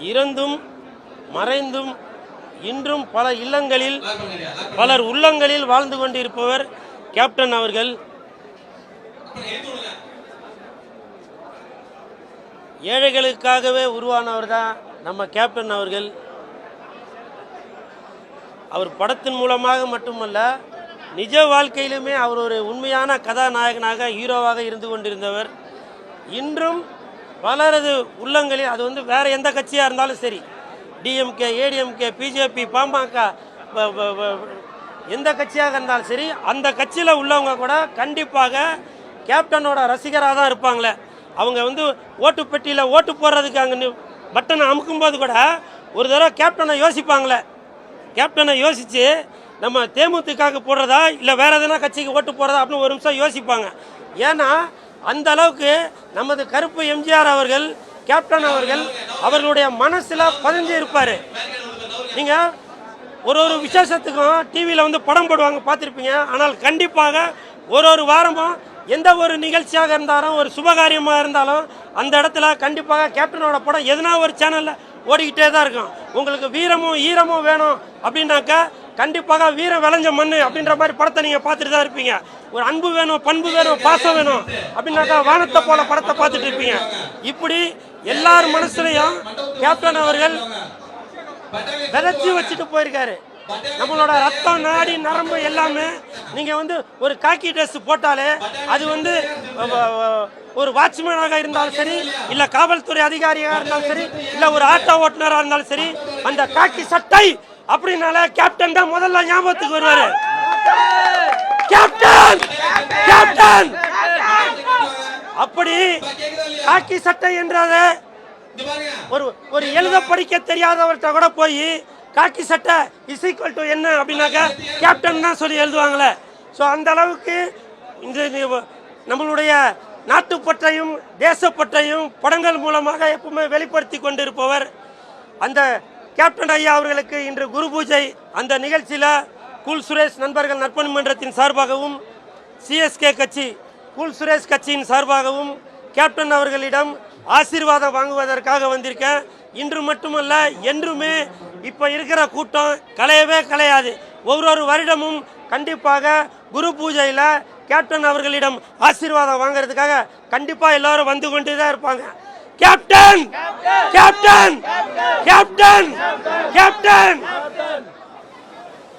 இறந்தும் மறைந்தும் இன்றும் பல இல்லங்களில் பலர் உள்ளங்களில் வாழ்ந்து கொண்டிருப்பவர் கேப்டன் அவர்கள். ஏழைகளுக்காகவே உருவானவர் தான் நம்ம கேப்டன் அவர்கள். அவர் படத்தின் மூலமாக மட்டுமல்ல, நிஜ வாழ்க்கையிலுமே அவர் ஒரு உண்மையான கதாநாயகனாக ஹீரோவாக இருந்து கொண்டிருந்தவர். இன்றும் பலரது உள்ளங்களில், அது வந்து வேறு எந்த கட்சியாக இருந்தாலும் சரி, டிஎம்கே, ஏடிஎம்கே, பிஜேபி, பாமக, எந்த கட்சியாக இருந்தாலும் சரி, அந்த கட்சியில் உள்ளவங்க கூட கண்டிப்பாக கேப்டனோட ரசிகராக தான் இருப்பாங்களே. அவங்க வந்து ஓட்டு பெட்டியில் ஓட்டு போடுறதுக்கு அங்கே பட்டனை அமுக்கும்போது கூட ஒரு தடவை கேப்டனை யோசிப்பாங்களே. கேப்டனை யோசித்து நம்ம தேமுதிகவுக்கு போடுறதா இல்லை வேறு எதனா கட்சிக்கு ஓட்டு போடுறதா அப்படின்னு ஒரு நிமிஷம் யோசிப்பாங்க. ஏன்னா அந்த அளவுக்கு நமது கருப்பு எம்ஜிஆர் அவர்கள், கேப்டன் அவர்கள் அவர்களுடைய மனசில் பதிஞ்சு இருப்பார். நீங்கள் ஒரு விசேஷத்துக்கும் டிவியில் வந்து படம் போடுவாங்க, பார்த்துருப்பீங்க. ஆனால் கண்டிப்பாக ஒரு வாரமும் எந்த ஒரு நிகழ்ச்சியாக இருந்தாலும், ஒரு சுபகாரியமாக இருந்தாலும், அந்த இடத்துல கண்டிப்பாக கேப்டனோட படம் எதனா ஒரு சேனலில் ஓடிக்கிட்டே தான் இருக்கும். உங்களுக்கு வீரமும் ஈரமும் வேணும் அப்படின்னாக்கா கண்டிப்பாக வீரம் விளைஞ்ச மண் அப்படின்ற மாதிரி படத்தை நீங்கள் பார்த்துட்டு தான் இருப்பீங்க. ஒரு அன்பு வேணும், பண்பு வேணும், பாசம் வேணும் அப்படின்னாக்கா வானத்தை போல படத்தை பார்த்துட்டு இருப்பீங்க. இப்படி எல்லார் மனசுலையும் கேப்டன் அவர்கள் விதைச்சி வச்சுட்டு போயிருக்காரு. நம்மளோட ரத்தம், நாடி, நரம்பு எல்லாமே நீங்கள் வந்து ஒரு காக்கி ட்ரெஸ் போட்டாலே, அது வந்து ஒரு வாட்ச்மேனாக இருந்தாலும் சரி, இல்லை காவல்துறை அதிகாரியாக இருந்தாலும் சரி, இல்லை ஒரு ஆட்டோ ஓட்டுநராக இருந்தாலும் சரி, அந்த காக்கி சட்டை அப்படின்னால கேப்டன் தான் முதல்ல ஞாபகத்துக்கு வருவாரு. கேப்டன் கேப்டன் அப்படி காக்கி சட்டை என்றத ஒரு எழுத படிக்க தெரியாதவர்கிட்ட கூட போய் காக்கி சட்டை இஸ் ஈக்குவல் டு என்ன அப்படின்னாக்கா கேப்டன் தான் சொல்லி எழுதுவாங்களே. ஸோ அந்த அளவுக்கு இந்த நம்மளுடைய நாட்டுப்பற்றையும் தேசப்பற்றையும் படங்கள் மூலமாக எப்பவுமே வெளிப்படுத்தி கொண்டிருப்பவர் அந்த கேப்டன் ஐயா அவர்களுக்கு இன்று குரு பூஜை. அந்த நிகழ்ச்சியில் கூல் சுரேஷ் நண்பர்கள் நற்பணி மன்றத்தின் சார்பாகவும், சிஎஸ்கே கட்சி கூல் சுரேஷ் கட்சியின் சார்பாகவும் கேப்டன் அவர்களிடம் ஆசீர்வாதம் வாங்குவதற்காக வந்திருக்கேன். இன்று மட்டுமல்ல, என்றுமே இப்போ இருக்கிற கூட்டம் கலையவே கலையாது. ஒவ்வொரு வருடமும் கண்டிப்பாக குரு பூஜையில் கேப்டன் அவர்களிடம் ஆசீர்வாதம் வாங்கிறதுக்காக கண்டிப்பாக எல்லாரும் வந்து கொண்டு தான் இருப்பாங்க. Captain captain captain captain